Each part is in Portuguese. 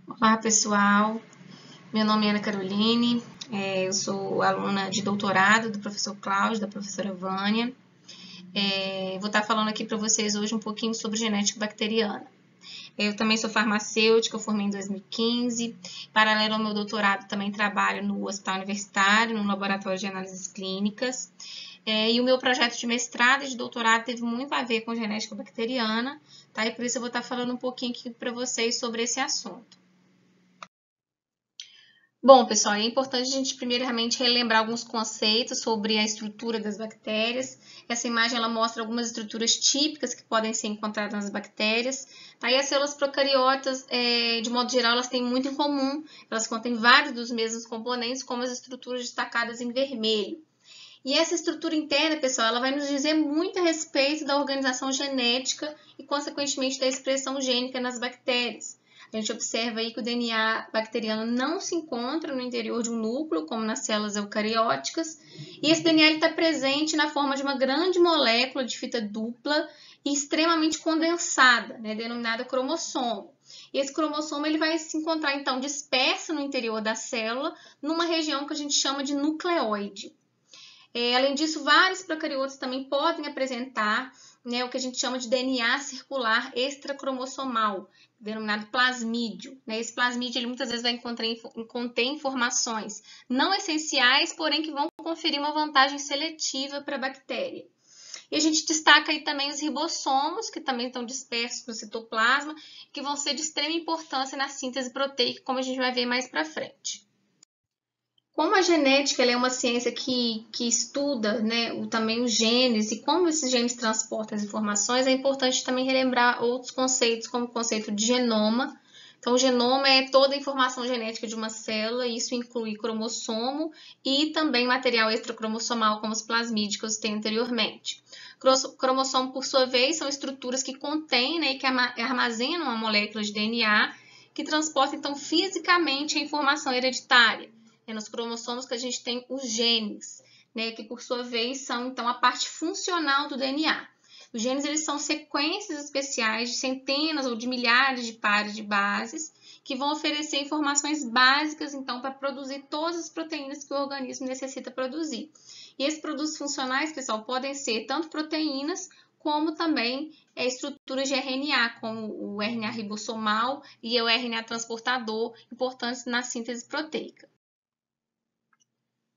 Olá, pessoal. Meu nome é Ana Caroline, eu sou aluna de doutorado do professor Cláudio, da professora Vânia. Vou estar falando aqui para vocês hoje um pouquinho sobre genética bacteriana. Eu também sou farmacêutica, eu formei em 2015. Paralelo ao meu doutorado, também trabalho no hospital universitário, no laboratório de análises clínicas. E o meu projeto de mestrado e de doutorado teve muito a ver com genética bacteriana, tá? E por isso eu vou estar falando um pouquinho aqui para vocês sobre esse assunto. Bom, pessoal, é importante a gente primeiramente relembrar alguns conceitos sobre a estrutura das bactérias. Essa imagem ela mostra algumas estruturas típicas que podem ser encontradas nas bactérias. Aí as células procariotas, de modo geral, elas têm muito em comum. Elas contêm vários dos mesmos componentes, como as estruturas destacadas em vermelho. E essa estrutura interna, pessoal, ela vai nos dizer muito a respeito da organização genética e, consequentemente, da expressão gênica nas bactérias. A gente observa aí que o DNA bacteriano não se encontra no interior de um núcleo, como nas células eucarióticas, e esse DNA está presente na forma de uma grande molécula de fita dupla e extremamente condensada, né, denominada cromossomo. E esse cromossomo ele vai se encontrar, então, disperso no interior da célula, numa região que a gente chama de nucleoide. Além disso, vários procariotos também podem apresentar, né, o que a gente chama de DNA circular extracromossomal, denominado plasmídio. Esse plasmídio ele muitas vezes vai conter informações não essenciais, porém que vão conferir uma vantagem seletiva para a bactéria. E a gente destaca aí também os ribossomos, que também estão dispersos no citoplasma, que vão ser de extrema importância na síntese proteica, como a gente vai ver mais para frente. Como a genética é uma ciência que estuda, né, também os genes e como esses genes transportam as informações, é importante também relembrar outros conceitos, como o conceito de genoma. Então, o genoma é toda a informação genética de uma célula, e isso inclui cromossomo e também material extracromossomal, como os plasmídeos que eu citei anteriormente. Cromossomo, por sua vez, são estruturas que contêm, né, e que armazenam uma molécula de DNA que transporta, então, fisicamente a informação hereditária. É nos cromossomos que a gente tem os genes, né, que por sua vez são então a parte funcional do DNA. Os genes eles são sequências especiais de centenas ou de milhares de pares de bases que vão oferecer informações básicas então para produzir todas as proteínas que o organismo necessita produzir. E esses produtos funcionais, pessoal, podem ser tanto proteínas como também estruturas de RNA, como o RNA ribossomal e o RNA transportador, importantes na síntese proteica.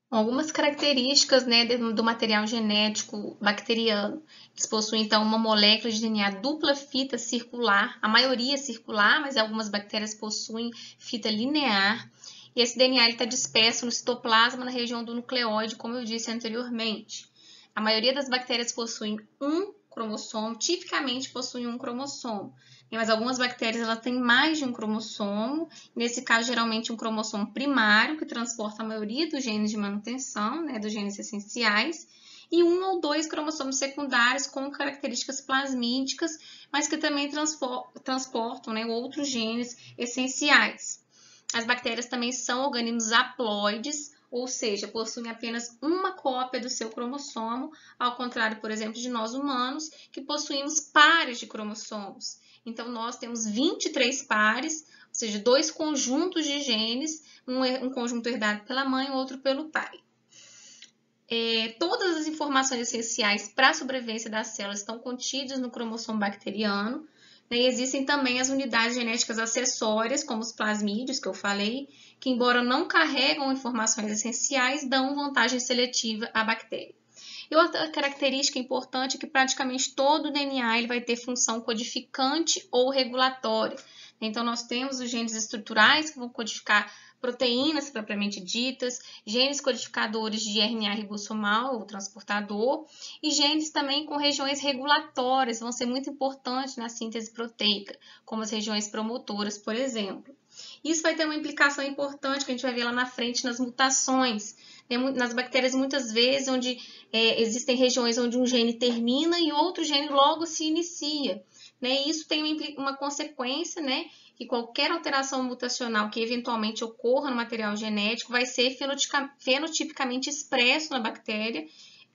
Algumas características, né, do material genético bacteriano. Eles possuem, então, uma molécula de DNA dupla fita circular, a maioria circular, mas algumas bactérias possuem fita linear. E esse DNA está disperso no citoplasma, na região do nucleóide, como eu disse anteriormente. A maioria das bactérias possuem um cromossomo, tipicamente possuem um cromossomo. Mas algumas bactérias elas têm mais de um cromossomo, nesse caso, geralmente um cromossomo primário, que transporta a maioria dos genes de manutenção, né, dos genes essenciais, e um ou dois cromossomos secundários com características plasmídicas, mas que também transportam, né, outros genes essenciais. As bactérias também são organismos haploides, ou seja, possuem apenas uma cópia do seu cromossomo, ao contrário, por exemplo, de nós humanos, que possuímos pares de cromossomos. Então, nós temos 23 pares, ou seja, dois conjuntos de genes, um conjunto herdado pela mãe e outro pelo pai. Todas as informações essenciais para a sobrevivência das células estão contidas no cromossomo bacteriano. E existem também as unidades genéticas acessórias, como os plasmídeos, que eu falei, que, embora não carregam informações essenciais, dão vantagem seletiva à bactéria. E outra característica importante é que praticamente todo o DNA ele vai ter função codificante ou regulatória. Então, nós temos os genes estruturais que vão codificar proteínas propriamente ditas, genes codificadores de RNA ribossomal, ou transportador, e genes também com regiões regulatórias, vão ser muito importantes na síntese proteica, como as regiões promotoras, por exemplo. Isso vai ter uma implicação importante que a gente vai ver lá na frente nas mutações. Nas bactérias, muitas vezes, onde existem regiões onde um gene termina e outro gene logo se inicia. Isso tem uma consequência, que qualquer alteração mutacional que eventualmente ocorra no material genético vai ser fenotipicamente expresso na bactéria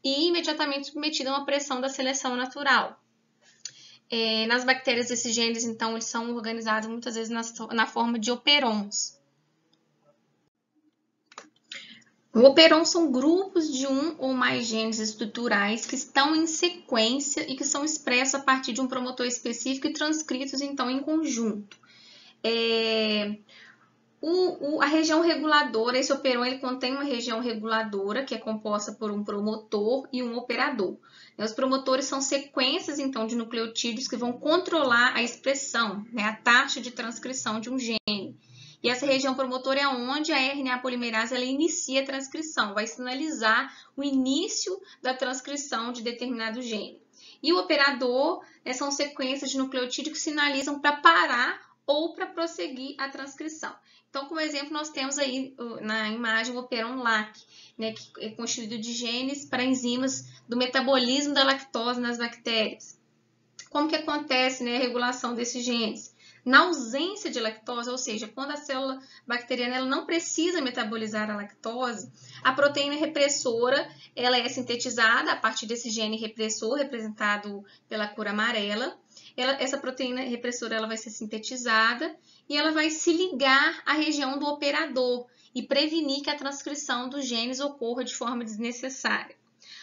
e imediatamente submetido a uma pressão da seleção natural. Nas bactérias, esses genes, então, eles são organizados muitas vezes na forma de operons. Operons são grupos de um ou mais genes estruturais que estão em sequência e que são expressos a partir de um promotor específico e transcritos, então, em conjunto. A região reguladora, esse operon, ele contém uma região reguladora que é composta por um promotor e um operador. Os promotores são sequências, então, de nucleotídeos que vão controlar a expressão, a taxa de transcrição de um gene. E essa região promotora é onde a RNA polimerase ela inicia a transcrição, vai sinalizar o início da transcrição de determinado gene. E o operador são sequências de nucleotídeos que sinalizam para parar ou para prosseguir a transcrição. Então, como exemplo, nós temos aí na imagem o operon LAC, que é constituído de genes para enzimas do metabolismo da lactose nas bactérias. Como que acontece a regulação desses genes? Na ausência de lactose, ou seja, quando a célula bacteriana ela não precisa metabolizar a lactose, a proteína repressora ela é sintetizada a partir desse gene repressor, representado pela cor amarela. Essa proteína repressora ela vai ser sintetizada e ela vai se ligar à região do operador e prevenir que a transcrição dos genes ocorra de forma desnecessária.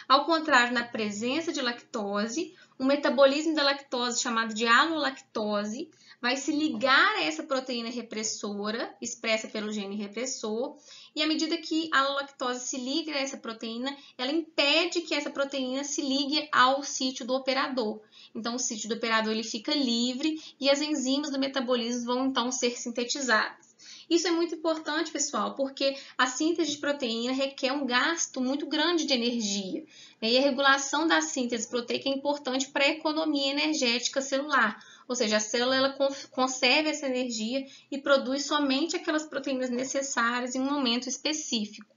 Ao contrário, na presença de lactose, o metabolismo da lactose, chamado de alolactose, vai se ligar a essa proteína repressora, expressa pelo gene repressor, e à medida que a alolactose se liga a essa proteína, ela impede que essa proteína se ligue ao sítio do operador. Então, o sítio do operador ele fica livre e as enzimas do metabolismo vão, então, ser sintetizadas. Isso é muito importante, pessoal, porque a síntese de proteína requer um gasto muito grande de energia. E a regulação da síntese proteica é importante para a economia energética celular. Ou seja, a célula ela conserva essa energia e produz somente aquelas proteínas necessárias em um momento específico.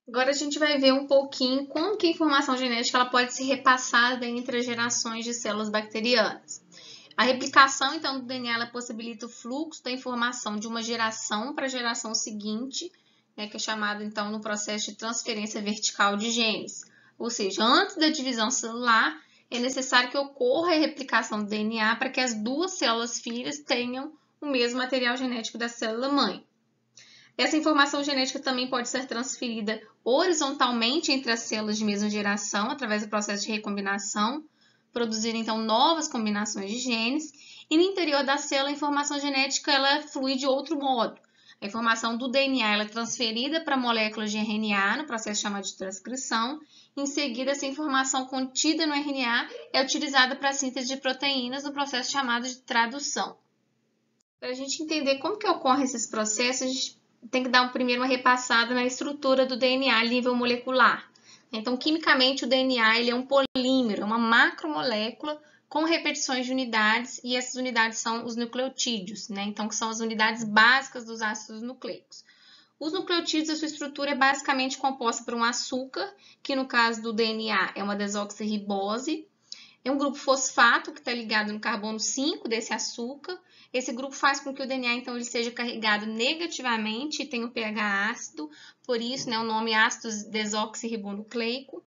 Agora a gente vai ver um pouquinho como que a informação genética ela pode ser repassada entre as gerações de células bacterianas. A replicação, então, do DNA ela possibilita o fluxo da informação de uma geração para a geração seguinte, que é chamado, então, no processo de transferência vertical de genes. Ou seja, antes da divisão celular, é necessário que ocorra a replicação do DNA para que as duas células filhas tenham o mesmo material genético da célula-mãe. Essa informação genética também pode ser transferida horizontalmente entre as células de mesma geração, através do processo de recombinação, produzir, então, novas combinações de genes, e no interior da célula a informação genética ela flui de outro modo. A informação do DNA ela é transferida para moléculas de RNA no processo chamado de transcrição. Em seguida, essa informação contida no RNA é utilizada para a síntese de proteínas no processo chamado de tradução. Para a gente entender como que ocorrem esses processos, a gente tem que dar primeiro uma repassada na estrutura do DNA a nível molecular. Então, quimicamente, o DNA ele é um polímero, uma macromolécula com repetições de unidades, e essas unidades são os nucleotídeos, então, que são as unidades básicas dos ácidos nucleicos. Os nucleotídeos, a sua estrutura é basicamente composta por um açúcar, que no caso do DNA é uma desoxirribose, é um grupo fosfato que está ligado no carbono 5 desse açúcar. Esse grupo faz com que o DNA, então, ele seja carregado negativamente e tenha o pH ácido, por isso, o nome ácido desoxirribonucleico.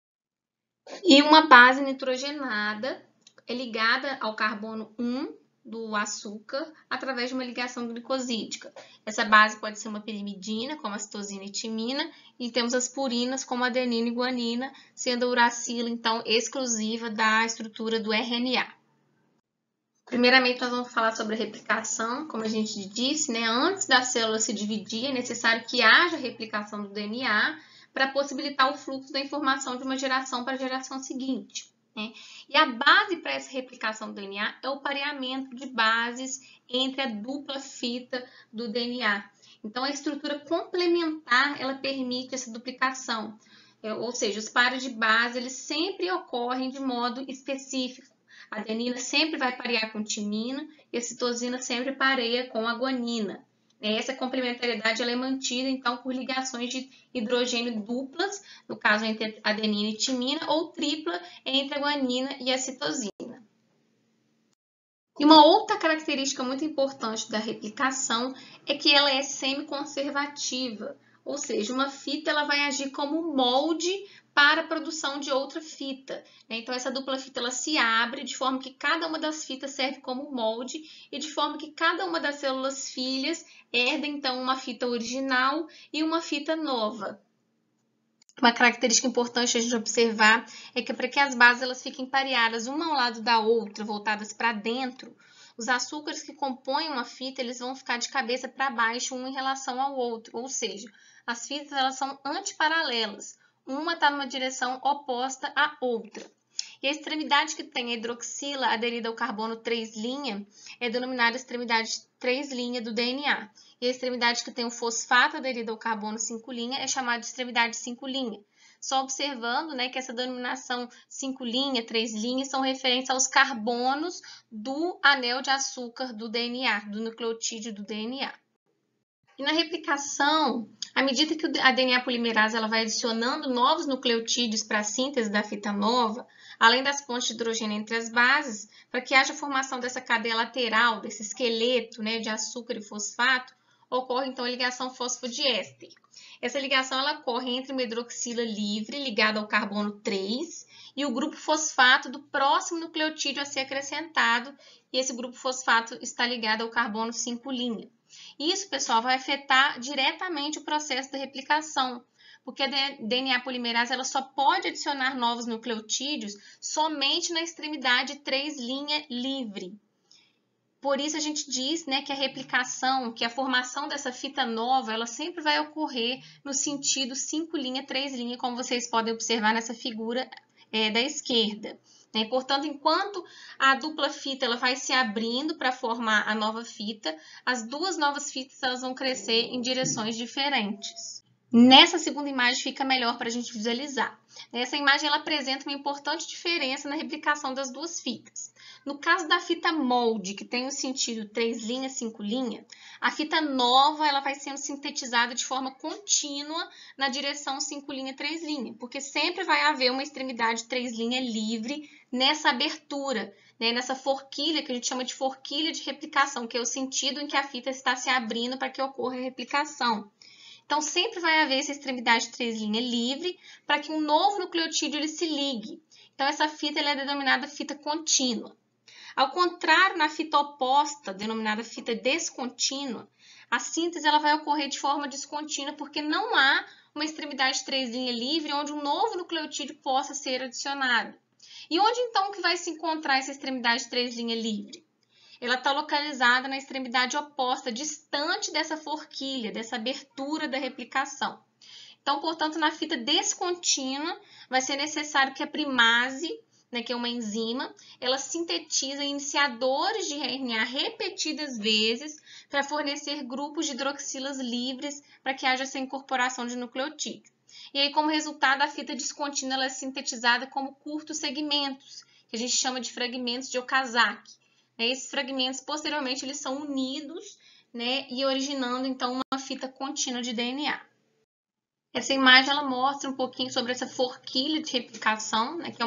E uma base nitrogenada é ligada ao carbono 1 do açúcar através de uma ligação glicosídica. Essa base pode ser uma pirimidina, como a citosina e timina, e temos as purinas, como a adenina e guanina, sendo a uracila, então, exclusiva da estrutura do RNA. Primeiramente, nós vamos falar sobre a replicação. Como a gente disse, antes da célula se dividir, é necessário que haja replicação do DNA para possibilitar o fluxo da informação de uma geração para a geração seguinte. E a base para essa replicação do DNA é o pareamento de bases entre a dupla fita do DNA. Então, a estrutura complementar, ela permite essa duplicação. Ou seja, os pares de base, eles sempre ocorrem de modo específico. A adenina sempre vai parear com timina e a citosina sempre pareia com a guanina. Essa complementariedade ela é mantida, então, por ligações de hidrogênio duplas, no caso entre adenina e timina, ou tripla entre a guanina e a citosina. E uma outra característica muito importante da replicação é que ela é semiconservativa, Ou seja, uma fita ela vai agir como molde para a produção de outra fita. Então, essa dupla fita ela se abre de forma que cada uma das fitas serve como molde e de forma que cada uma das células filhas herda, então, uma fita original e uma fita nova. Uma característica importante a gente observar é que para que as bases elas fiquem pareadas uma ao lado da outra, voltadas para dentro, os açúcares que compõem uma fita eles vão ficar de cabeça para baixo um em relação ao outro, ou seja, as fitas elas são antiparalelas, uma está numa direção oposta à outra. E a extremidade que tem a hidroxila aderida ao carbono 3' é denominada extremidade 3' do DNA. E a extremidade que tem o fosfato aderido ao carbono 5' é chamada de extremidade 5'. Só observando, né, que essa denominação 5', 3' são referentes aos carbonos do anel de açúcar do DNA, do nucleotídeo do DNA. E na replicação, à medida que a DNA polimerase ela vai adicionando novos nucleotídeos para a síntese da fita nova, além das pontes de hidrogênio entre as bases, para que haja a formação dessa cadeia lateral, desse esqueleto, né, de açúcar e fosfato, ocorre então a ligação fosfodiéster. Essa ligação ela ocorre entre uma hidroxila livre ligada ao carbono 3 e o grupo fosfato do próximo nucleotídeo a ser acrescentado, e esse grupo fosfato está ligado ao carbono 5'. Isso, pessoal, vai afetar diretamente o processo da replicação, porque a DNA polimerase ela só pode adicionar novos nucleotídeos somente na extremidade 3' livre. Por isso a gente diz, né, que a replicação, que a formação dessa fita nova, ela sempre vai ocorrer no sentido 5', 3', como vocês podem observar nessa figura da esquerda. Portanto, enquanto a dupla fita ela vai se abrindo para formar a nova fita, as duas novas fitas elas vão crescer em direções diferentes. Nessa segunda imagem fica melhor para a gente visualizar. Essa imagem ela apresenta uma importante diferença na replicação das duas fitas. No caso da fita molde, que tem o sentido 3', 5', a fita nova ela vai sendo sintetizada de forma contínua na direção 5', 3', porque sempre vai haver uma extremidade 3' livre nessa abertura, né, nessa forquilha que a gente chama de forquilha de replicação, que é o sentido em que a fita está se abrindo para que ocorra a replicação. Então, sempre vai haver essa extremidade 3' livre para que um novo nucleotídeo ele se ligue. Então, essa fita ela é denominada fita contínua. Ao contrário, na fita oposta, denominada fita descontínua, a síntese ela vai ocorrer de forma descontínua porque não há uma extremidade 3' livre onde um novo nucleotídeo possa ser adicionado. E onde então que vai se encontrar essa extremidade 3' livre? Ela está localizada na extremidade oposta, distante dessa forquilha, dessa abertura da replicação. Então, portanto, na fita descontínua, vai ser necessário que a primase, né, que é uma enzima, ela sintetiza iniciadores de RNA repetidas vezes para fornecer grupos de hidroxilas livres para que haja essa incorporação de nucleotídeo. E aí, como resultado, a fita descontínua ela é sintetizada como curtos segmentos, que a gente chama de fragmentos de Okazaki. Esses fragmentos, posteriormente, eles são unidos, né, e originando, então, uma fita contínua de DNA. Essa imagem ela mostra um pouquinho sobre essa forquilha de replicação, né, que é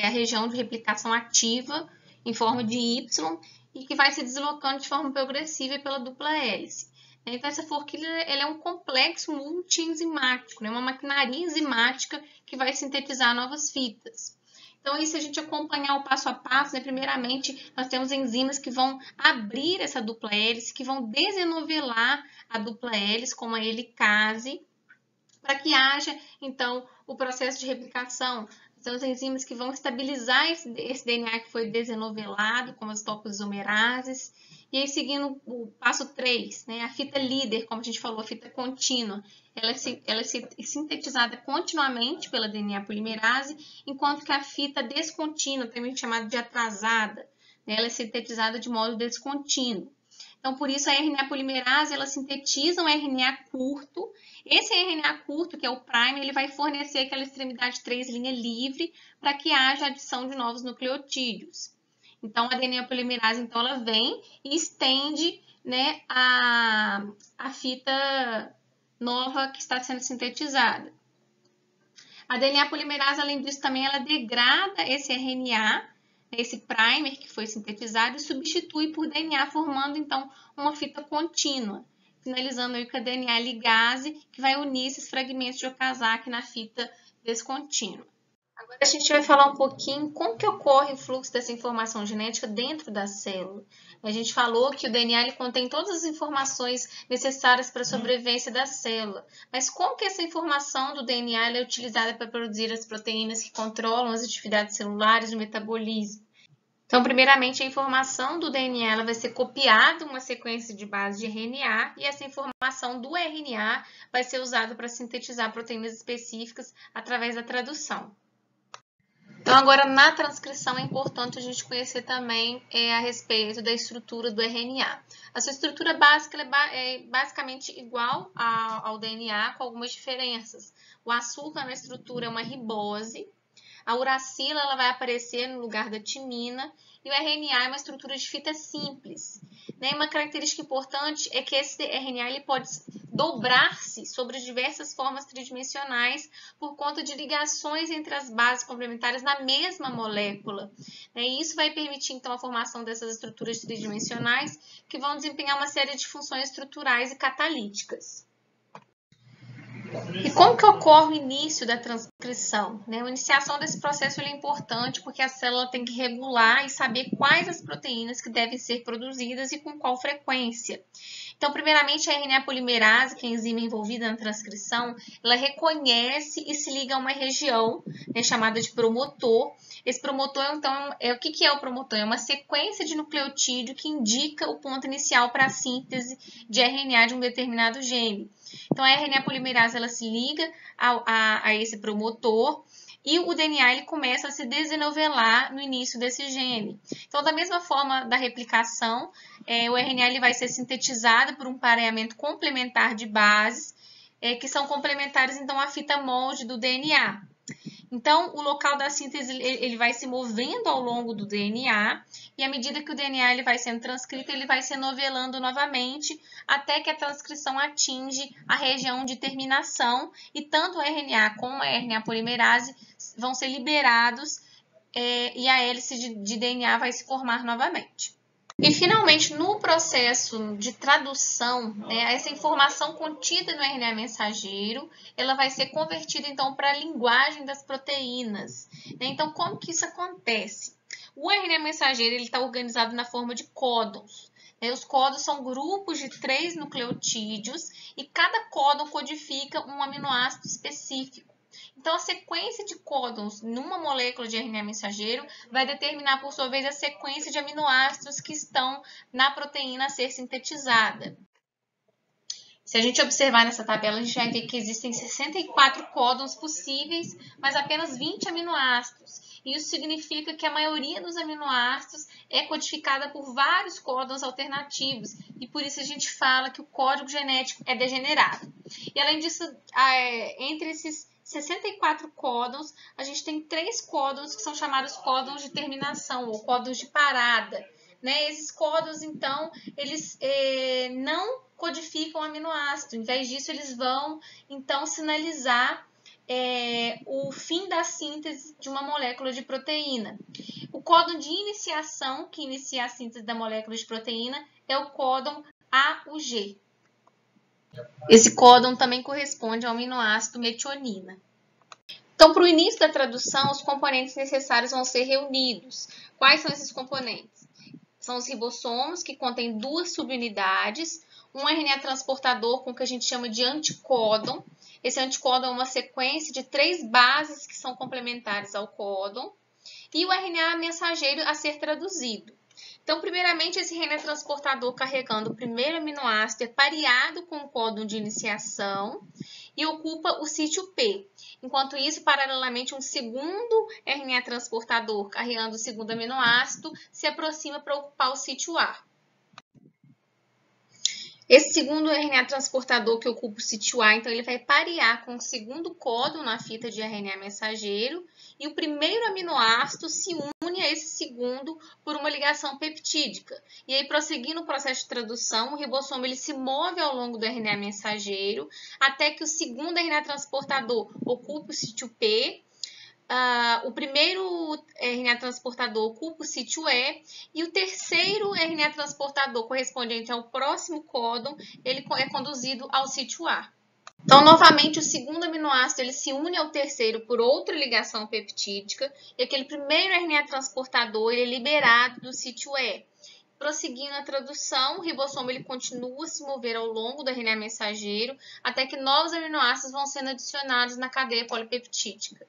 a região de replicação ativa em forma de Y e que vai se deslocando de forma progressiva pela dupla hélice. Então, essa forquilha ela é um complexo multienzimático, né, uma maquinaria enzimática que vai sintetizar novas fitas. Então, aí, se a gente acompanhar o passo a passo, né, primeiramente, nós temos enzimas que vão abrir essa dupla hélice, que vão desenovelar a dupla hélice, como a helicase, para que haja, então, o processo de replicação. São as enzimas que vão estabilizar esse DNA que foi desenovelado, como as topoisomerases. E aí, seguindo o passo 3, né, a fita líder, como a gente falou, a fita contínua, ela é sintetizada continuamente pela DNA polimerase, enquanto que a fita descontínua, também chamada de atrasada, né, ela é sintetizada de modo descontínuo. Então, por isso, a RNA polimerase, ela sintetiza um RNA curto. Esse RNA curto, que é o primer, ele vai fornecer aquela extremidade 3' livre para que haja adição de novos nucleotídeos. Então, a DNA polimerase, então, ela vem e estende, né, a fita nova que está sendo sintetizada. A DNA polimerase, além disso, também ela degrada esse RNA, esse primer que foi sintetizado, e substitui por DNA, formando, então, uma fita contínua. finalizando aí com a DNA ligase, que vai unir esses fragmentos de Okazaki na fita descontínua. Agora a gente vai falar um pouquinho como que ocorre o fluxo dessa informação genética dentro da célula. A gente falou que o DNA ele contém todas as informações necessárias para a sobrevivência da célula. Mas como que essa informação do DNA é utilizada para produzir as proteínas que controlam as atividades celulares e o metabolismo? Então, primeiramente, a informação do DNA ela vai ser copiada em uma sequência de base de RNA e essa informação do RNA vai ser usada para sintetizar proteínas específicas através da tradução. Então, agora, na transcrição, é importante a gente conhecer também a respeito da estrutura do RNA. A sua estrutura básica é basicamente igual ao DNA, com algumas diferenças. O açúcar na estrutura é uma ribose, a uracila ela vai aparecer no lugar da timina e o RNA é uma estrutura de fita simples. Uma característica importante é que esse RNA ele pode dobrar-se sobre diversas formas tridimensionais por conta de ligações entre as bases complementares na mesma molécula. E isso vai permitir, então, a formação dessas estruturas tridimensionais que vão desempenhar uma série de funções estruturais e catalíticas. E como que ocorre o início da transcrição? A iniciação desse processo é importante porque a célula tem que regular e saber quais as proteínas que devem ser produzidas e com qual frequência. Então, primeiramente, a RNA polimerase, que é a enzima envolvida na transcrição, ela reconhece e se liga a uma região chamada de promotor. Esse promotor, então, o que é o promotor? É uma sequência de nucleotídeo que indica o ponto inicial para a síntese de RNA de um determinado gene. Então, a RNA polimerase ela se liga a esse promotor e o DNA ele começa a se desenovelar no início desse gene. Então, da mesma forma da replicação, o RNA ele vai ser sintetizado por um pareamento complementar de bases, que são complementares, então, à fita molde do DNA. Então, o local da síntese ele vai se movendo ao longo do DNA e à medida que o DNA ele vai sendo transcrito, ele vai se novelando novamente até que a transcrição atinge a região de terminação e tanto o RNA como a RNA polimerase vão ser liberados e a hélice de DNA vai se formar novamente. E, finalmente, no processo de tradução, essa informação contida no RNA mensageiro, ela vai ser convertida, então, para a linguagem das proteínas. Então, como que isso acontece? O RNA mensageiro está organizado na forma de códons. Os códons são grupos de 3 nucleotídeos e cada códon codifica um aminoácido específico. Então, a sequência de códons numa molécula de RNA mensageiro vai determinar, por sua vez, a sequência de aminoácidos que estão na proteína a ser sintetizada. Se a gente observar nessa tabela, a gente vai ver que existem 64 códons possíveis, mas apenas 20 aminoácidos. Isso significa que a maioria dos aminoácidos é codificada por vários códons alternativos, e por isso a gente fala que o código genético é degenerado. E, além disso, entre esses 64 códons, a gente tem 3 códons que são chamados códons de terminação ou códons de parada. Esses códons, então, eles não codificam aminoácido. Em vez disso, eles vão, então, sinalizar o fim da síntese de uma molécula de proteína. O códon de iniciação, que inicia a síntese da molécula de proteína, é o códon AUG. Esse códon também corresponde ao aminoácido metionina. Então, para o início da tradução, os componentes necessários vão ser reunidos. Quais são esses componentes? São os ribossomos, que contêm 2 subunidades, um RNA transportador com o que a gente chama de anticódon. Esse anticódon é uma sequência de 3 bases que são complementares ao códon, e o RNA mensageiro a ser traduzido. Então, primeiramente, esse RNA transportador carregando o primeiro aminoácido é pareado com o códon de iniciação e ocupa o sítio P. Enquanto isso, paralelamente, um segundo RNA transportador carregando o segundo aminoácido se aproxima para ocupar o sítio A. Esse segundo RNA transportador que ocupa o sítio A, então, ele vai parear com o segundo códon na fita de RNA mensageiro e o primeiro aminoácido se une a esse segundo por uma ligação peptídica. E aí, prosseguindo o processo de tradução, o ribossomo ele se move ao longo do RNA mensageiro até que o segundo RNA transportador ocupe o sítio P, o primeiro RNA transportador ocupa o sítio E e o terceiro RNA transportador correspondente ao próximo códon, ele é conduzido ao sítio A. Então, novamente, o segundo aminoácido ele se une ao terceiro por outra ligação peptídica e aquele primeiro RNA transportador ele é liberado do sítio E. Prosseguindo a tradução, o ribossomo ele continua a se mover ao longo do RNA mensageiro até que novos aminoácidos vão sendo adicionados na cadeia polipeptídica.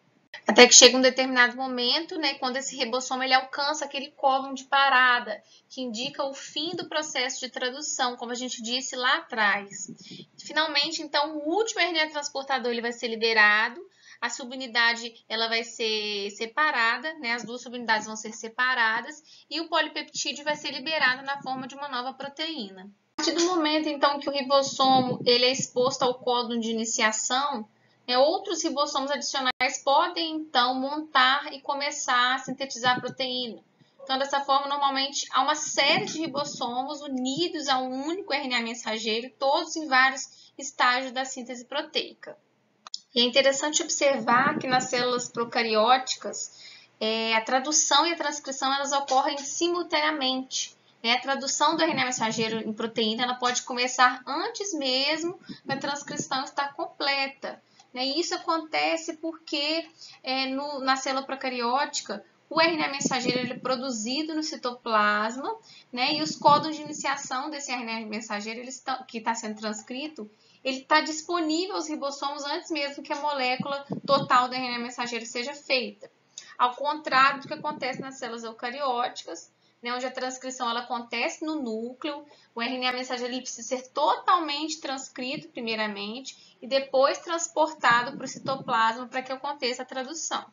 Até que chega um determinado momento, né, quando esse ribossomo ele alcança aquele códon de parada, que indica o fim do processo de tradução, como a gente disse lá atrás. Finalmente, então, o último RNA transportador ele vai ser liberado, a subunidade ela vai ser separada, né, as duas subunidades vão ser separadas, e o polipeptídeo vai ser liberado na forma de uma nova proteína. A partir do momento, então, que o ribossomo ele é exposto ao códon de iniciação, outros ribossomos adicionais podem, então, montar e começar a sintetizar a proteína. Então, dessa forma, normalmente, há uma série de ribossomos unidos a um único RNA mensageiro, todos em vários estágios da síntese proteica. E é interessante observar que nas células procarióticas, a tradução e a transcrição elas ocorrem simultaneamente. A tradução do RNA mensageiro em proteína ela pode começar antes mesmo da transcrição estar completa. E isso acontece porque na célula procariótica, o RNA mensageiro ele é produzido no citoplasma, e os códons de iniciação desse RNA mensageiro que está sendo transcrito, ele está disponível aos ribossomos antes mesmo que a molécula total do RNA mensageiro seja feita. Ao contrário do que acontece nas células eucarióticas, onde a transcrição ela acontece no núcleo, o RNA mensageiro ele precisa ser totalmente transcrito primeiramente e depois transportado para o citoplasma para que aconteça a tradução.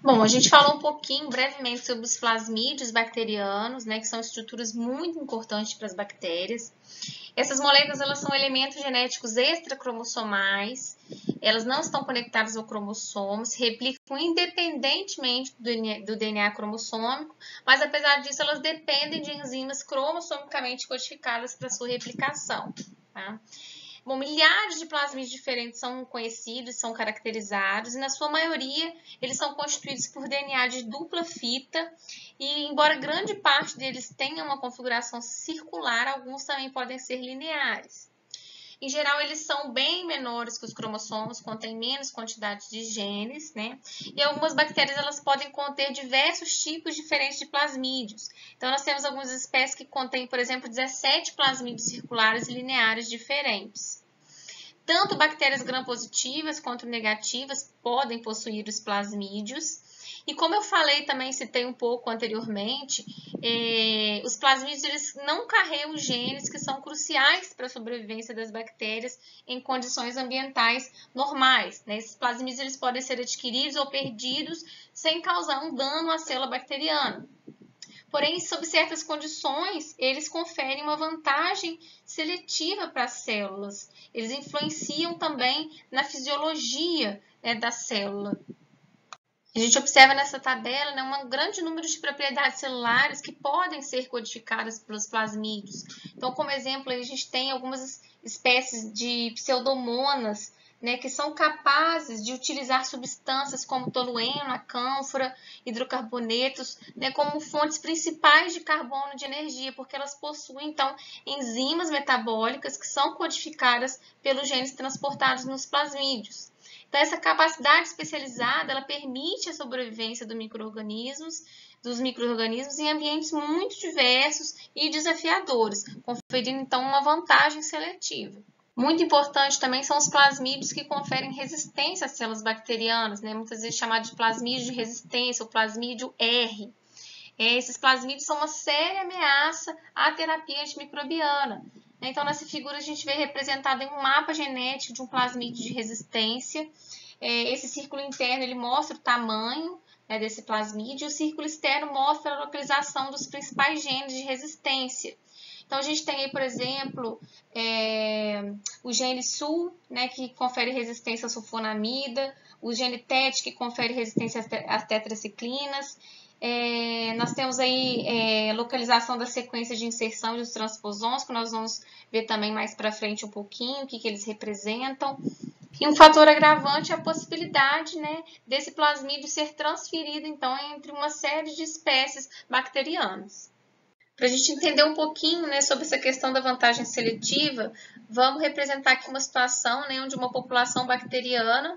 Bom, a gente falou um pouquinho brevemente sobre os plasmídios bacterianos, que são estruturas muito importantes para as bactérias. Essas moléculas elas são elementos genéticos extracromossomais, elas não estão conectadas ao cromossomo, se replicam independentemente do DNA cromossômico, mas apesar disso elas dependem de enzimas cromossomicamente codificadas para sua replicação. Tá? Bom, milhares de plasmídios diferentes são conhecidos, são caracterizados, e na sua maioria eles são constituídos por DNA de dupla fita, e embora grande parte deles tenha uma configuração circular, alguns também podem ser lineares. Em geral, eles são bem menores que os cromossomos, contêm menos quantidade de genes, E algumas bactérias elas podem conter diversos tipos diferentes de plasmídios. Então, nós temos algumas espécies que contêm, por exemplo, 17 plasmídios circulares e lineares diferentes. Tanto bactérias gram-positivas quanto negativas podem possuir os plasmídios. E como eu falei também, citei um pouco anteriormente, os plasmídios eles não carregam genes que são cruciais para a sobrevivência das bactérias em condições ambientais normais. Esses plasmídios eles podem ser adquiridos ou perdidos sem causar um dano à célula bacteriana. Porém, sob certas condições, eles conferem uma vantagem seletiva para as células. Eles influenciam também na fisiologia da célula. A gente observa nessa tabela um grande número de propriedades celulares que podem ser codificadas pelos plasmídios. Então, como exemplo, a gente tem algumas espécies de pseudomonas, que são capazes de utilizar substâncias como tolueno, cânfora, hidrocarbonetos, como fontes principais de carbono de energia, porque elas possuem, então, enzimas metabólicas que são codificadas pelos genes transportados nos plasmídios. Então, essa capacidade especializada, ela permite a sobrevivência dos micro-organismos em ambientes muito diversos e desafiadores, conferindo, então, uma vantagem seletiva. Muito importante também são os plasmídios que conferem resistência às células bacterianas, muitas vezes chamado de plasmídio de resistência, ou plasmídio R. Esses plasmídios são uma séria ameaça à terapia antimicrobiana. Então, nessa figura, a gente vê representado em um mapa genético de um plasmídio de resistência. Esse círculo interno ele mostra o tamanho desse plasmídio, e o círculo externo mostra a localização dos principais genes de resistência. Então, a gente tem aí, por exemplo, o gene SUL, que confere resistência à sulfonamida, o gene TET, que confere resistência às tetraciclinas. Nós temos aí localização da sequência de inserção dos transposons, que nós vamos ver também mais para frente um pouquinho, o que eles representam. E um fator agravante é a possibilidade, né, desse plasmídio ser transferido, então, entre uma série de espécies bacterianas. Para a gente entender um pouquinho, né, sobre essa questão da vantagem seletiva, vamos representar aqui uma situação, né, onde numa população bacteriana,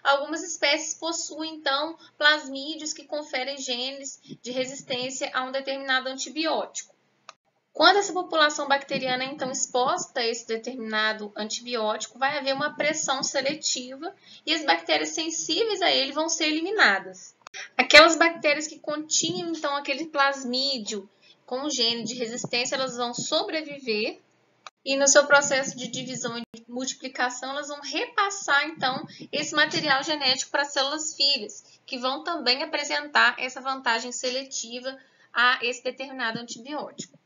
algumas espécies possuem, então, plasmídios que conferem genes de resistência a um determinado antibiótico. Quando essa população bacteriana é, então, exposta a esse determinado antibiótico, vai haver uma pressão seletiva e as bactérias sensíveis a ele vão ser eliminadas. Aquelas bactérias que continham, então, aquele plasmídio com o gene de resistência, elas vão sobreviver e no seu processo de divisão e multiplicação, elas vão repassar, então, esse material genético para as células filhas, que vão também apresentar essa vantagem seletiva a esse determinado antibiótico.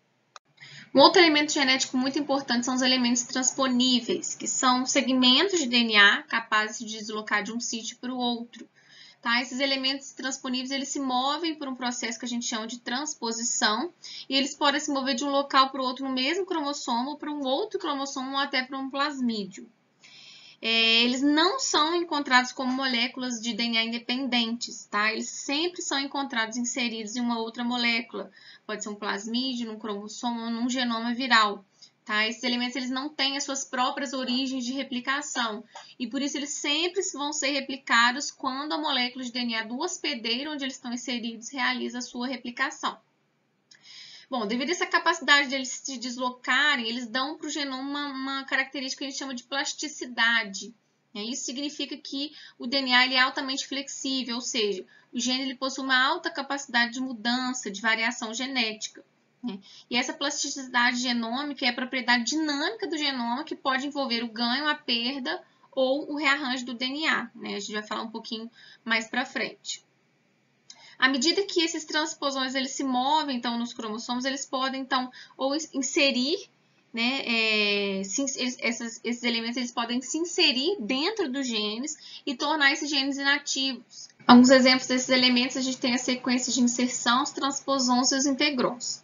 Um outro elemento genético muito importante são os elementos transponíveis, que são segmentos de DNA capazes de deslocar de um sítio para o outro. Tá? Esses elementos transponíveis eles se movem por um processo que a gente chama de transposição e eles podem se mover de um local para o outro no mesmo cromossomo, para um outro cromossomo ou até para um plasmídio. Eles não são encontrados como moléculas de DNA independentes, tá? Eles sempre são encontrados inseridos em uma outra molécula. Pode ser um plasmídio, num cromossomo ou num genoma viral. Tá? Esses elementos eles não têm as suas próprias origens de replicação e por isso eles sempre vão ser replicados quando a molécula de DNA do hospedeiro onde eles estão inseridos realiza a sua replicação. Bom, devido a essa capacidade de eles se deslocarem, eles dão para o genoma uma característica que a gente chama de plasticidade. Isso significa que o DNA ele é altamente flexível, ou seja, o gene ele possui uma alta capacidade de mudança, de variação genética. E essa plasticidade genômica é a propriedade dinâmica do genoma que pode envolver o ganho, a perda ou o rearranjo do DNA. A gente vai falar um pouquinho mais para frente. À medida que esses transposões eles se movem então, nos cromossomos, eles podem então ou inserir, esses elementos eles podem se inserir dentro dos genes e tornar esses genes inativos. Alguns exemplos desses elementos a gente tem a sequência de inserção, os transposons e os integrons.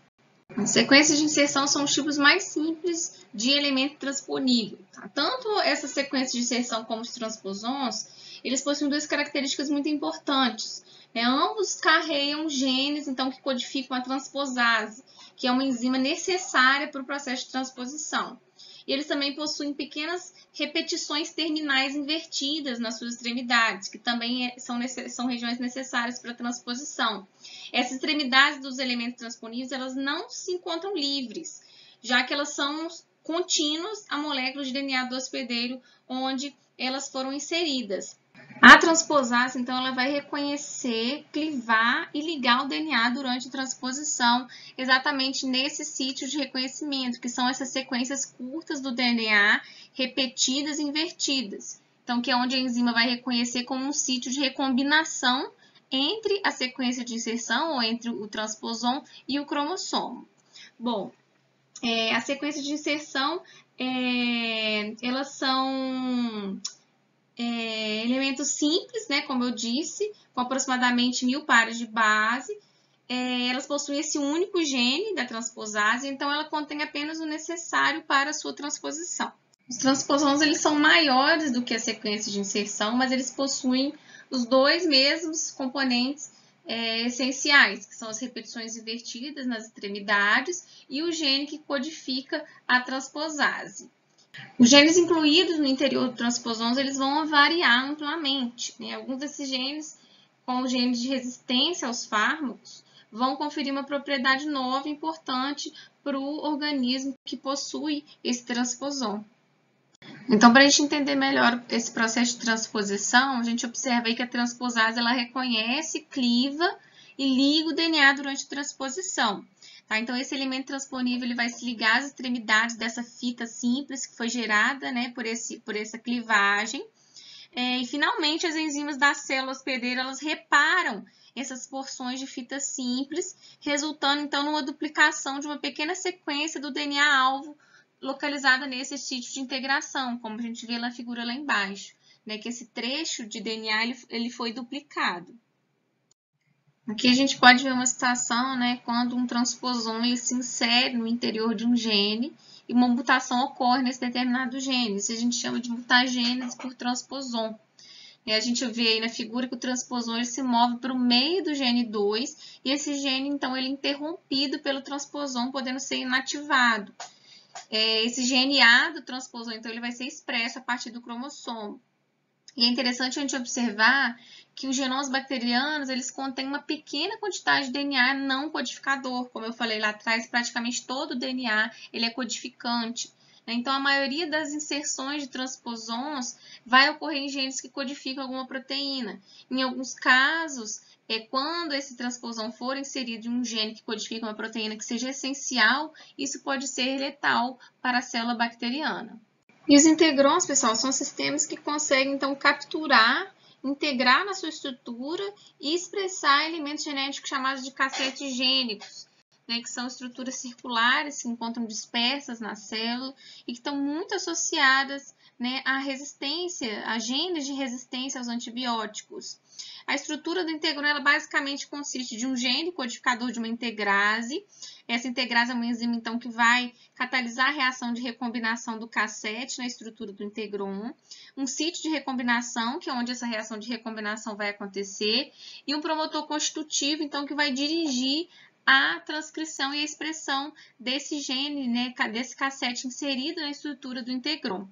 As sequências de inserção são os tipos mais simples de elemento transponível. Tá? Tanto essa sequência de inserção como os transposons, eles possuem duas características muito importantes. Ambos carregam genes então, que codificam a transposase, que é uma enzima necessária para o processo de transposição. E eles também possuem pequenas repetições terminais invertidas nas suas extremidades, que também são regiões necessárias para a transposição. Essas extremidades dos elementos transponíveis elas não se encontram livres, já que elas são contínuas à molécula de DNA do hospedeiro onde elas foram inseridas. A transposase, então, ela vai reconhecer, clivar e ligar o DNA durante a transposição, exatamente nesse sítio de reconhecimento, que são essas sequências curtas do DNA, repetidas e invertidas. Então, que é onde a enzima vai reconhecer como um sítio de recombinação entre a sequência de inserção, ou entre o transposon e o cromossomo. Bom, a sequência de inserção, elas são elementos simples, como eu disse, com aproximadamente 1000 pares de base. Elas possuem esse único gene da transposase, então ela contém apenas o necessário para a sua transposição. Os transposons eles são maiores do que a sequência de inserção, mas eles possuem os dois mesmos componentes essenciais, que são as repetições invertidas nas extremidades e o gene que codifica a transposase. Os genes incluídos no interior do transposons eles vão variar amplamente. Alguns desses genes, como os genes de resistência aos fármacos, vão conferir uma propriedade nova e importante para o organismo que possui esse transposon. Então, para a gente entender melhor esse processo de transposição, a gente observa aí que a transposase ela reconhece, cliva e liga o DNA durante a transposição. Tá? Então, esse elemento transponível ele vai se ligar às extremidades dessa fita simples que foi gerada por essa clivagem. E, finalmente, as enzimas da célula hospedeira elas reparam essas porções de fita simples, resultando, então, numa duplicação de uma pequena sequência do DNA-alvo localizada nesse sítio de integração, como a gente vê na figura lá embaixo, que esse trecho de DNA ele foi duplicado. Aqui a gente pode ver uma situação, quando um transposon ele se insere no interior de um gene e uma mutação ocorre nesse determinado gene. Isso a gente chama de mutagênese por transposon. E a gente vê aí na figura que o transposon ele se move para o meio do gene 2 e esse gene, então, ele é interrompido pelo transposon, podendo ser inativado. Esse gene A do transposon, então, ele vai ser expresso a partir do cromossomo. E é interessante a gente observar que os genomas bacterianos, eles contêm uma pequena quantidade de DNA não codificador. Como eu falei lá atrás, praticamente todo o DNA ele é codificante. Então, a maioria das inserções de transposons vai ocorrer em genes que codificam alguma proteína. Em alguns casos, quando esse transposon for inserido em um gene que codifica uma proteína que seja essencial, isso pode ser letal para a célula bacteriana. E os integrons, pessoal, são sistemas que conseguem, então, capturar, integrar na sua estrutura e expressar elementos genéticos chamados de cassetes gênicos, né, que são estruturas circulares que se encontram dispersas na célula e que estão muito associadas, né, à resistência, a genes de resistência aos antibióticos. A estrutura do integron ela basicamente consiste de um gene codificador de uma integrase. Essa integrase é uma enzima, então, que vai catalisar a reação de recombinação do cassete na estrutura do integron, um sítio de recombinação, que é onde essa reação de recombinação vai acontecer, e um promotor constitutivo, então, que vai dirigir a transcrição e a expressão desse gene, né, desse cassete inserido na estrutura do integron.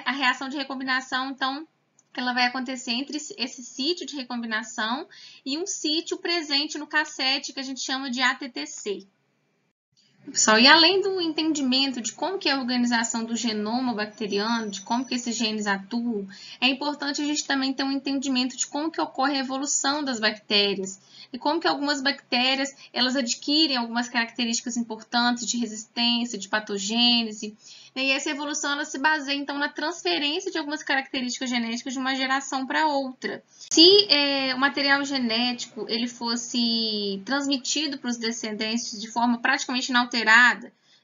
A reação de recombinação, então, ela vai acontecer entre esse sítio de recombinação e um sítio presente no cassete que a gente chama de ATTC. Pessoal, e além do entendimento de como que é a organização do genoma bacteriano, de como que esses genes atuam, é importante a gente também ter um entendimento de como que ocorre a evolução das bactérias e como que algumas bactérias elas adquirem algumas características importantes de resistência, de patogênese. E essa evolução ela se baseia, então, na transferência de algumas características genéticas de uma geração para outra. Se o material genético ele fosse transmitido para os descendentes de forma praticamente inalterada,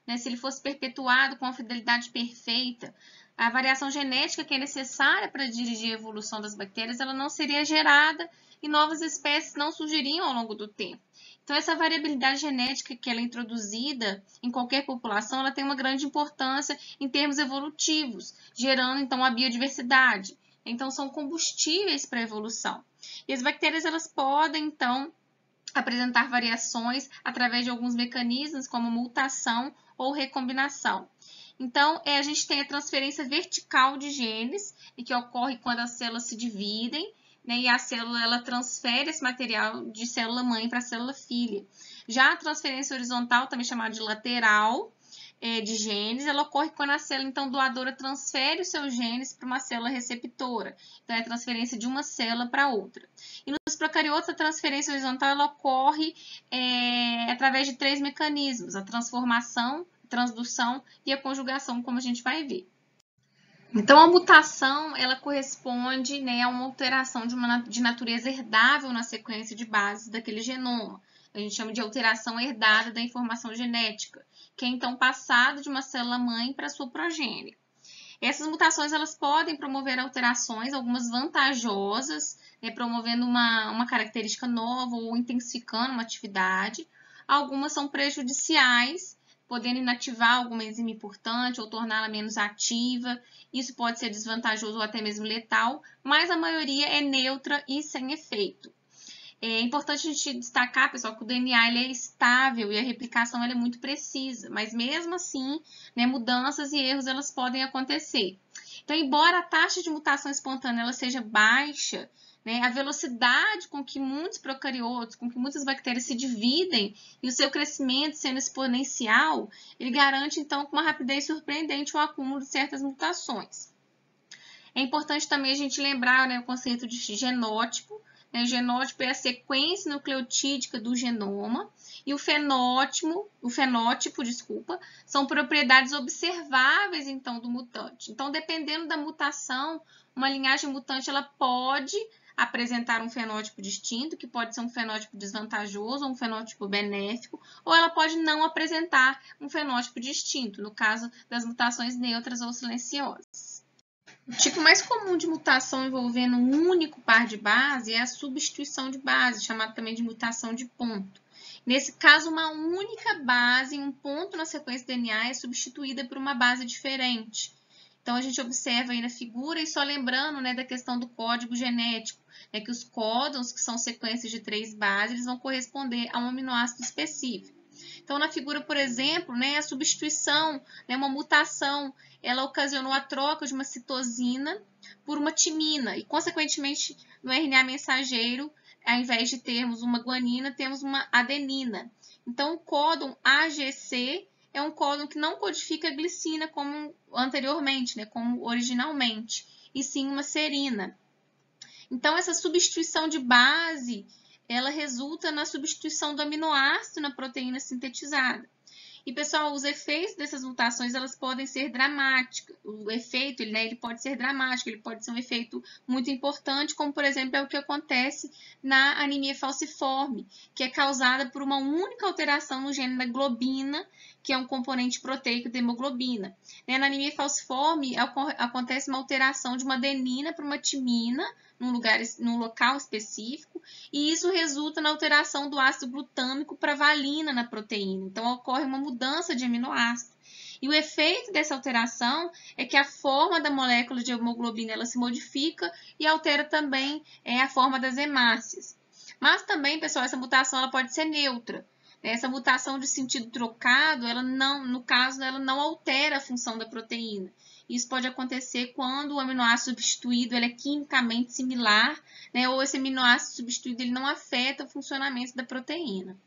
né, se ele fosse perpetuado com uma fidelidade perfeita, a variação genética que é necessária para dirigir a evolução das bactérias ela não seria gerada e novas espécies não surgiriam ao longo do tempo. Então, essa variabilidade genética que ela é introduzida em qualquer população, ela tem uma grande importância em termos evolutivos, gerando, então, a biodiversidade. Então, são combustíveis para a evolução. E as bactérias, elas podem, então, apresentar variações através de alguns mecanismos, como mutação ou recombinação. Então, a gente tem a transferência vertical de genes, e que ocorre quando as células se dividem, né, e a célula ela transfere esse material de célula-mãe para a célula-filha. Já a transferência horizontal, também chamada de lateral, de genes, ela ocorre quando a célula, então, doadora transfere os seus genes para uma célula receptora. Então, é a transferência de uma célula para outra. E nos procariotos, a transferência horizontal ela ocorre através de 3 mecanismos: a transformação, a transdução e a conjugação, como a gente vai ver. Então, a mutação, ela corresponde, né, a uma alteração de natureza herdável na sequência de bases daquele genoma. A gente chama de alteração herdada da informação genética, que é, então, passado de uma célula-mãe para sua progênie. Essas mutações, elas podem promover alterações, algumas vantajosas, né, promovendo uma característica nova ou intensificando uma atividade. Algumas são prejudiciais, podendo inativar alguma enzima importante ou torná-la menos ativa. Isso pode ser desvantajoso ou até mesmo letal, mas a maioria é neutra e sem efeito. É importante a gente destacar, pessoal, que o DNA ele é estável e a replicação ele é muito precisa, mas mesmo assim, né, mudanças e erros elas podem acontecer. Então, embora a taxa de mutação espontânea ela seja baixa, né, a velocidade com que muitos procariotos, com que muitas bactérias se dividem e o seu crescimento sendo exponencial, ele garante, então, com uma rapidez surpreendente o acúmulo de certas mutações. É importante também a gente lembrar, né, o conceito de genótipo. O genótipo é a sequência nucleotídica do genoma e o fenótipo, são propriedades observáveis, então, do mutante. Então, dependendo da mutação, uma linhagem mutante ela pode apresentar um fenótipo distinto, que pode ser um fenótipo desvantajoso ou um fenótipo benéfico, ou ela pode não apresentar um fenótipo distinto, no caso das mutações neutras ou silenciosas. O tipo mais comum de mutação envolvendo um único par de base é a substituição de base, chamada também de mutação de ponto. Nesse caso, uma única base, um ponto na sequência DNA é substituída por uma base diferente. Então, a gente observa aí na figura, e só lembrando, né, da questão do código genético, né, que os códons, que são sequências de 3 bases, eles vão corresponder a um aminoácido específico. Então, na figura, por exemplo, né, a substituição, né, uma mutação, ela ocasionou a troca de uma citosina por uma timina, e, consequentemente, no RNA mensageiro, ao invés de termos uma guanina, temos uma adenina. Então, o códon AGC é um códon que não codifica a glicina como anteriormente, né, como originalmente, e sim uma serina. Então, essa substituição de base, ela resulta na substituição do aminoácido na proteína sintetizada. E, pessoal, os efeitos dessas mutações, elas podem ser dramáticos. O efeito, ele pode ser dramático, ele pode ser um efeito muito importante, como, por exemplo, é o que acontece na anemia falciforme, que é causada por uma única alteração no gene da globina, que é um componente proteico da hemoglobina. Na anemia falciforme, acontece uma alteração de uma adenina para uma timina, num local específico, e isso resulta na alteração do ácido glutâmico para valina na proteína. Então, ocorre uma mudança de aminoácido. E o efeito dessa alteração é que a forma da molécula de hemoglobina ela se modifica e altera também a forma das hemácias. Mas também, pessoal, essa mutação ela pode ser neutra. Essa mutação de sentido trocado, ela não, no caso, ela não altera a função da proteína. Isso pode acontecer quando o aminoácido substituído ele é quimicamente similar, né, ou esse aminoácido substituído ele não afeta o funcionamento da proteína.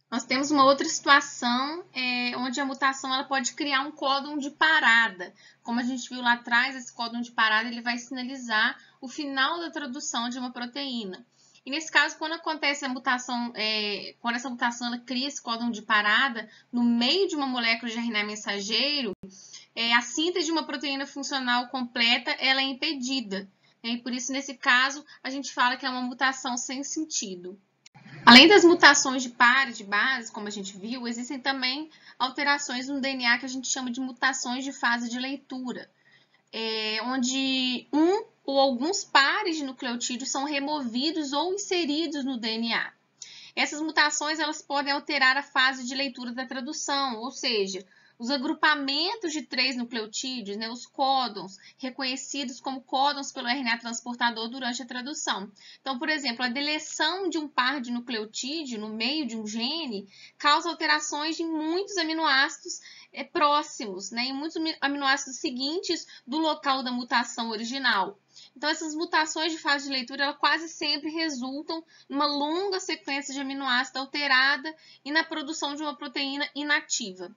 Nós temos uma outra situação onde a mutação ela pode criar um códon de parada. Como a gente viu lá atrás, esse códon de parada ele vai sinalizar o final da tradução de uma proteína. E nesse caso, quando acontece a mutação, quando essa mutação ela cria esse códon de parada no meio de uma molécula de RNA mensageiro, a síntese de uma proteína funcional completa ela é impedida. E por isso, nesse caso, a gente fala que é uma mutação sem sentido. Além das mutações de pares, de bases, como a gente viu, existem também alterações no DNA que a gente chama de mutações de fase de leitura, onde um ou alguns pares de nucleotídeos são removidos ou inseridos no DNA. Essas mutações elas podem alterar a fase de leitura da tradução, ou seja, os agrupamentos de 3 nucleotídeos, né, os códons, reconhecidos como códons pelo RNA transportador durante a tradução. Então, por exemplo, a deleção de um par de nucleotídeo no meio de um gene causa alterações em muitos aminoácidos próximos, né, em muitos aminoácidos seguintes do local da mutação original. Então, essas mutações de fase de leitura, elas quase sempre resultam numa longa sequência de aminoácido alterada e na produção de uma proteína inativa.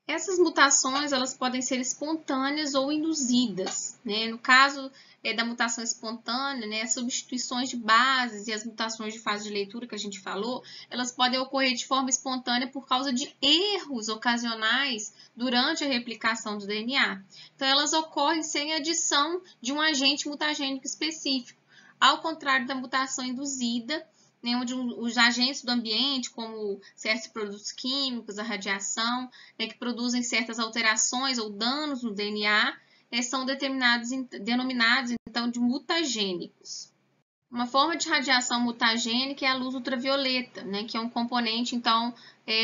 Essas mutações elas podem ser espontâneas ou induzidas, né? No caso da mutação espontânea, né, as substituições de bases e as mutações de fase de leitura que a gente falou, elas podem ocorrer de forma espontânea por causa de erros ocasionais durante a replicação do DNA. Então, elas ocorrem sem adição de um agente mutagênico específico, ao contrário da mutação induzida, onde os agentes do ambiente, como certos produtos químicos, a radiação, que produzem certas alterações ou danos no DNA, são denominados, então, de mutagênicos. Uma forma de radiação mutagênica é a luz ultravioleta, que é um componente, então,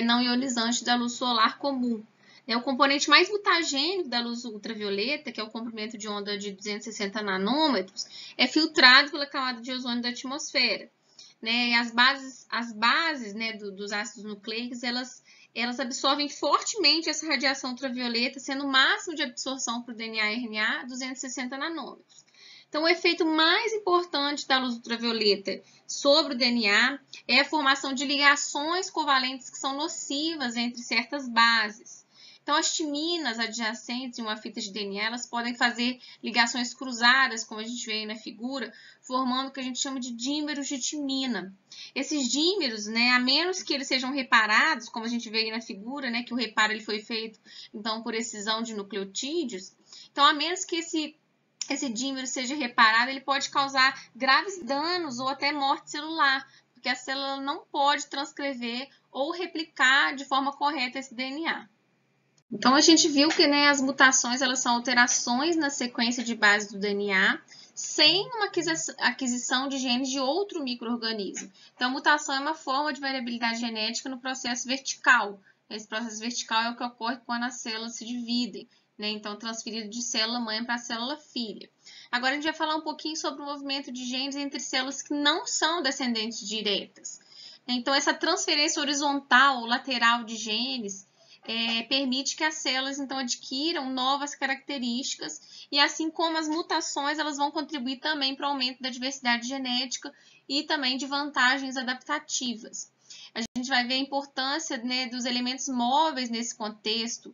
não ionizante da luz solar comum. O componente mais mutagênico da luz ultravioleta, que é o comprimento de onda de 260 nanômetros, é filtrado pela camada de ozônio da atmosfera. E as bases dos ácidos nucleicos, elas absorvem fortemente essa radiação ultravioleta, sendo o máximo de absorção para o DNA e RNA 260 nanômetros. Então, o efeito mais importante da luz ultravioleta sobre o DNA é a formação de ligações covalentes que são nocivas entre certas bases. Então, as timinas adjacentes em uma fita de DNA, elas podem fazer ligações cruzadas, como a gente vê aí na figura, formando o que a gente chama de dímeros de timina. Esses dímeros, a menos que eles sejam reparados, como a gente vê aí na figura, que o reparo ele foi feito, então, por excisão de nucleotídeos, então, a menos que esse dímero seja reparado, ele pode causar graves danos ou até morte celular, porque a célula não pode transcrever ou replicar de forma correta esse DNA. Então, a gente viu que as mutações elas são alterações na sequência de base do DNA sem uma aquisição de genes de outro micro-organismo. Então, a mutação é uma forma de variabilidade genética no processo vertical. Esse processo vertical é o que ocorre quando as células se dividem, né? Então, transferido de célula-mãe para célula-filha. Agora, a gente vai falar um pouquinho sobre o movimento de genes entre células que não são descendentes diretas. Então, essa transferência horizontal ou lateral de genes permite que as células, então, adquiram novas características e, assim como as mutações, elas vão contribuir também para o aumento da diversidade genética e também de vantagens adaptativas. A gente vai ver a importância, né, dos elementos móveis nesse contexto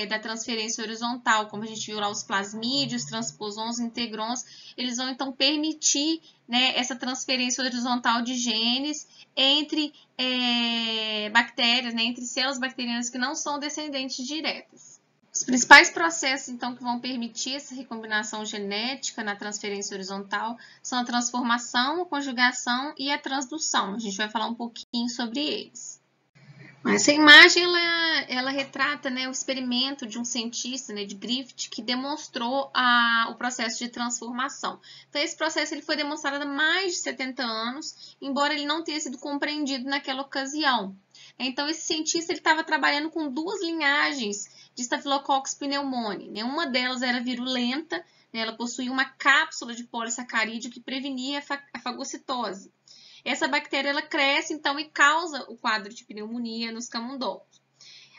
da transferência horizontal, como a gente viu lá, os plasmídios, transposons, integrons, eles vão então permitir, né, essa transferência horizontal de genes entre bactérias, né, entre células bacterianas que não são descendentes diretas. Os principais processos, então, que vão permitir essa recombinação genética na transferência horizontal são a transformação, a conjugação e a transdução. A gente vai falar um pouquinho sobre eles. Essa imagem, ela retrata, né, o experimento de um cientista, né, de Griffith, que demonstrou o processo de transformação. Então, esse processo ele foi demonstrado há mais de 70 anos, embora ele não tenha sido compreendido naquela ocasião. Então, esse cientista estava trabalhando com duas linhagens de Staphylococcus pneumoniae, né? Uma delas era virulenta, né? Ela possuía uma cápsula de polissacarídeo que prevenia a fagocitose. Essa bactéria ela cresce, então, e causa o quadro de pneumonia nos camundongos.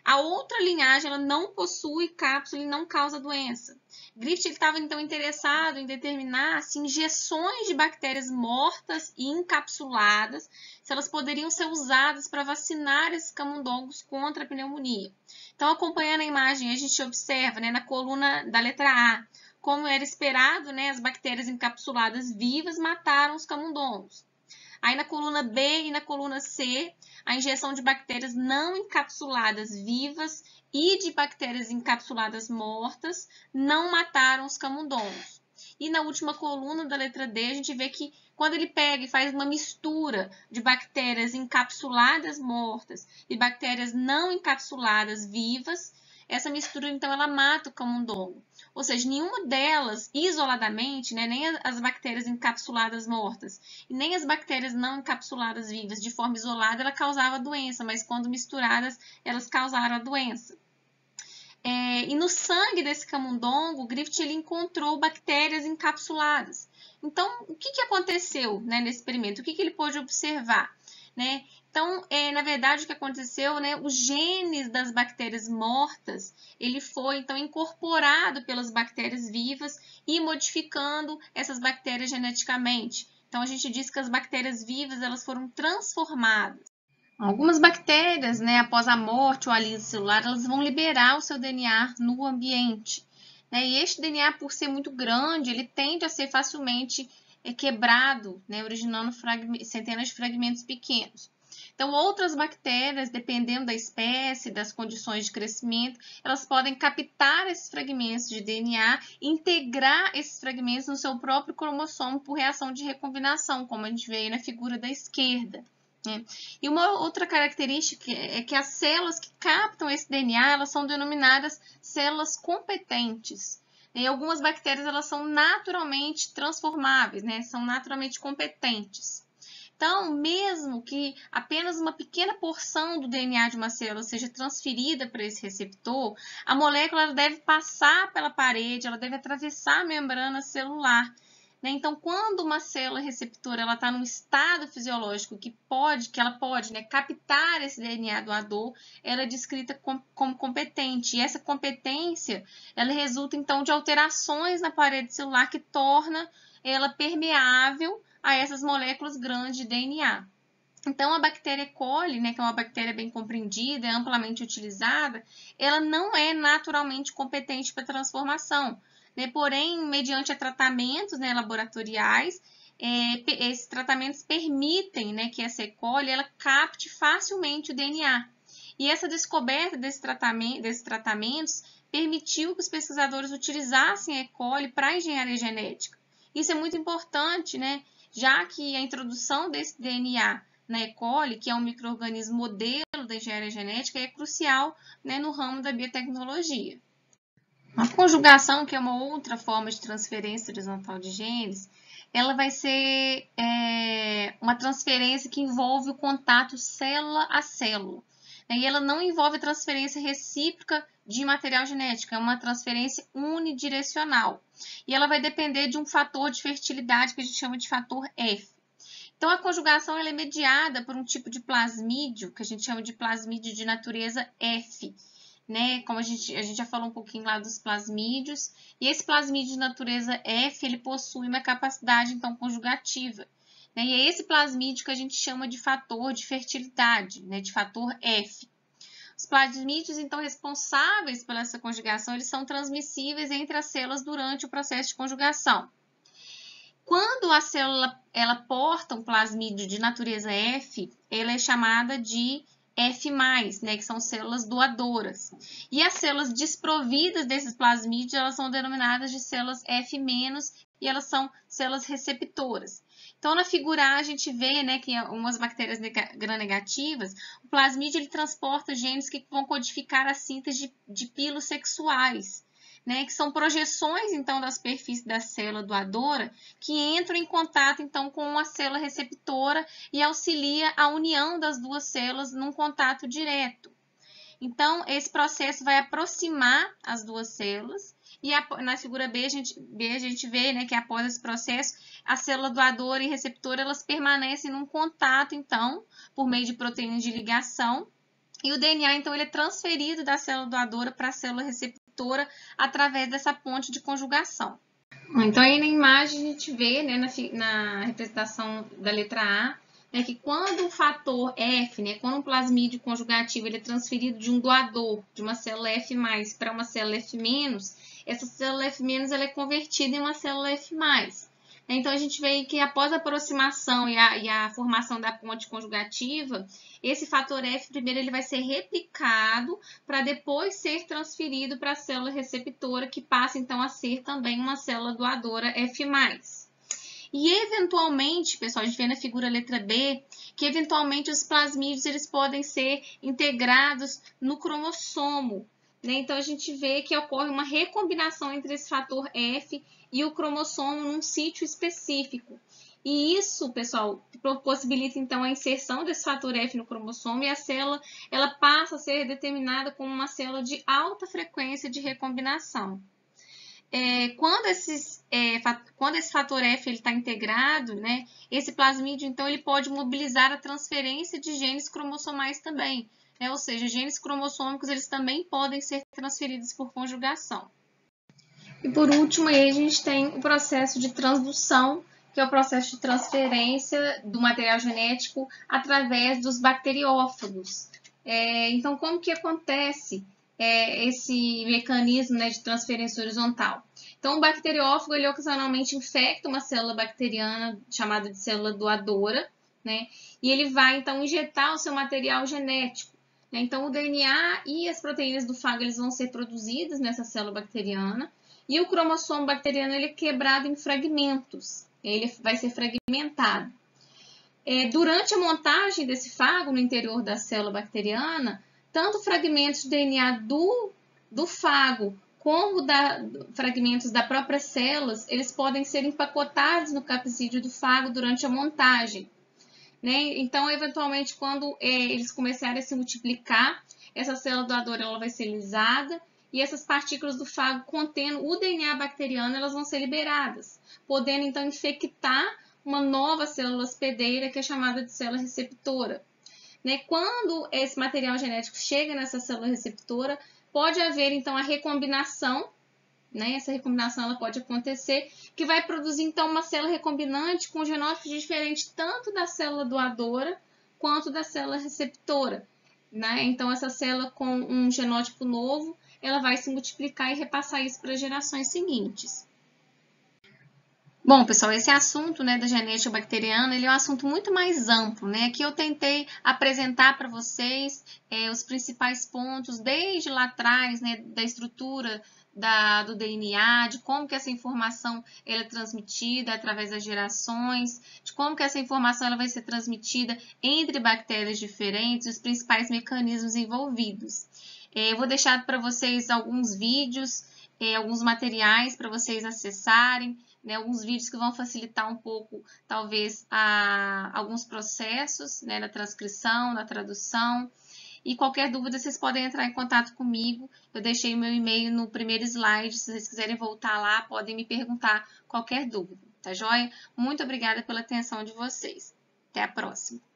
A outra linhagem ela não possui cápsula e não causa doença. Griffith estava, então, interessado em determinar se injeções de bactérias mortas e encapsuladas, se elas poderiam ser usadas para vacinar esses camundongos contra a pneumonia. Então, acompanhando a imagem, a gente observa, né, na coluna da letra A, como era esperado, né, as bactérias encapsuladas vivas mataram os camundongos. Aí na coluna B e na coluna C, a injeção de bactérias não encapsuladas vivas e de bactérias encapsuladas mortas não mataram os camundongos. E na última coluna da letra D, a gente vê que quando ele pega e faz uma mistura de bactérias encapsuladas mortas e bactérias não encapsuladas vivas, essa mistura, então, ela mata o camundongo. Ou seja, nenhuma delas, isoladamente, né, nem as bactérias encapsuladas mortas e nem as bactérias não encapsuladas vivas, de forma isolada, ela causava doença, mas quando misturadas, elas causaram a doença. E no sangue desse camundongo, o Griffith ele encontrou bactérias encapsuladas. Então, o que aconteceu, né, nesse experimento? O que ele pôde observar? Né? Então, na verdade, o que aconteceu, né, os genes das bactérias mortas, ele foi, então, incorporado pelas bactérias vivas e modificando essas bactérias geneticamente. Então, a gente diz que as bactérias vivas, elas foram transformadas. Algumas bactérias, né, após a morte ou a lise celular, elas vão liberar o seu DNA no ambiente. Né? E este DNA, por ser muito grande, ele tende a ser facilmente quebrado, né, originando centenas de fragmentos pequenos. Então, outras bactérias, dependendo da espécie, das condições de crescimento, elas podem captar esses fragmentos de DNA e integrar esses fragmentos no seu próprio cromossomo por reação de recombinação, como a gente vê aí na figura da esquerda. E uma outra característica é que as células que captam esse DNA, elas são denominadas células competentes. E algumas bactérias elas são naturalmente transformáveis, né? São naturalmente competentes. Então, mesmo que apenas uma pequena porção do DNA de uma célula seja transferida para esse receptor, a molécula ela deve passar pela parede, ela deve atravessar a membrana celular. Então, quando uma célula receptora está num estado fisiológico que ela pode, né, captar esse DNA doador, ela é descrita como competente. E essa competência ela resulta, então, de alterações na parede celular que torna ela permeável a essas moléculas grandes de DNA. Então, a bactéria E. coli, né, que é uma bactéria bem compreendida, é amplamente utilizada, ela não é naturalmente competente para transformação. Porém, mediante tratamentos, né, laboratoriais, esses tratamentos permitem, né, que essa E. coli ela capte facilmente o DNA. E essa descoberta desses tratamentos permitiu que os pesquisadores utilizassem a E. coli para a engenharia genética. Isso é muito importante, né, já que a introdução desse DNA na E. coli, que é um micro-organismo modelo da engenharia genética, é crucial, né, no ramo da biotecnologia. A conjugação, que é uma outra forma de transferência horizontal de genes, ela vai ser uma transferência que envolve o contato célula a célula. E ela não envolve transferência recíproca de material genético, é uma transferência unidirecional. E ela vai depender de um fator de fertilidade que a gente chama de fator F. Então, a conjugação ela é mediada por um tipo de plasmídio, que a gente chama de plasmídio de natureza F. Né? Como a gente já falou um pouquinho lá dos plasmídios. E esse plasmídio de natureza F, ele possui uma capacidade, então, conjugativa. Né? E é esse plasmídio que a gente chama de fator de fertilidade, né? De fator F. Os plasmídios, então, responsáveis pela essa conjugação, eles são transmissíveis entre as células durante o processo de conjugação. Quando a célula ela porta um plasmídio de natureza F, ela é chamada de F+, né, que são células doadoras. E as células desprovidas desses plasmídios, elas são denominadas de células F-, e elas são células receptoras. Então, na figura A, a gente vê, né, que em algumas bactérias gram-negativas, o plasmídio ele transporta genes que vão codificar a síntese de pilos sexuais, né, que são projeções, então, da superfície da célula doadora, que entram em contato, então, com a célula receptora e auxilia a união das duas células num contato direto. Então, esse processo vai aproximar as duas células e na figura B a gente vê, né, que após esse processo, a célula doadora e receptora elas permanecem num contato, então, por meio de proteínas de ligação. E o DNA, então, ele é transferido da célula doadora para a célula receptora através dessa ponte de conjugação. Então, aí na imagem a gente vê, né, na representação da letra A, né, que quando o fator F, né, quando o plasmídio conjugativo ele é transferido de um doador, de uma célula F+, para uma célula F-, essa célula F- ela é convertida em uma célula F+. Então, a gente vê que após a aproximação e a formação da ponte conjugativa, esse fator F, primeiro, ele vai ser replicado para depois ser transferido para a célula receptora, que passa, então, a ser também uma célula doadora F+. E, eventualmente, pessoal, a gente vê na figura letra B, que, eventualmente, os plasmídios eles podem ser integrados no cromossomo. Né? Então, a gente vê que ocorre uma recombinação entre esse fator F e o cromossomo num sítio específico. E isso, pessoal, possibilita, então, a inserção desse fator F no cromossomo e a célula ela passa a ser determinada como uma célula de alta frequência de recombinação. Quando esse fator F está integrado, né, esse plasmídio, então, ele pode mobilizar a transferência de genes cromossomais também. Né, ou seja, genes cromossômicos eles também podem ser transferidos por conjugação. E por último, aí a gente tem o processo de transdução, que é o processo de transferência do material genético através dos bacteriófagos. Então, como que acontece esse mecanismo, né, de transferência horizontal? Então, o bacteriófago, ele ocasionalmente infecta uma célula bacteriana chamada de célula doadora, né, e ele vai, então, injetar o seu material genético. Né? Então, o DNA e as proteínas do fago eles vão ser produzidas nessa célula bacteriana, e o cromossomo bacteriano ele é quebrado em fragmentos, ele vai ser fragmentado. Durante a montagem desse fago no interior da célula bacteriana, tanto fragmentos de DNA do fago como fragmentos da própria célula, eles podem ser empacotados no capsídeo do fago durante a montagem. Né? Então, eventualmente, quando eles começarem a se multiplicar, essa célula doadora ela vai ser lisada e essas partículas do fago contendo o DNA bacteriano elas vão ser liberadas, podendo então infectar uma nova célula hospedeira que é chamada de célula receptora. Né? Quando esse material genético chega nessa célula receptora, pode haver então a recombinação. Né? Essa recombinação ela pode acontecer, que vai produzir então uma célula recombinante com genótipo diferente tanto da célula doadora quanto da célula receptora. Né? Então, essa célula com um genótipo novo, ela vai se multiplicar e repassar isso para as gerações seguintes. Bom, pessoal, esse assunto, né, da genética bacteriana, ele é um assunto muito mais amplo, né? Aqui eu tentei apresentar para vocês os principais pontos, desde lá atrás, né, da estrutura do DNA, de como que essa informação ela é transmitida através das gerações, de como que essa informação ela vai ser transmitida entre bactérias diferentes, os principais mecanismos envolvidos. Eu vou deixar para vocês alguns vídeos alguns materiais para vocês acessarem, né, alguns vídeos que vão facilitar um pouco, talvez, alguns processos, né, da transcrição, da tradução. E qualquer dúvida, vocês podem entrar em contato comigo. Eu deixei o meu e-mail no primeiro slide. Se vocês quiserem voltar lá, podem me perguntar qualquer dúvida, tá joia? Muito obrigada pela atenção de vocês. Até a próxima!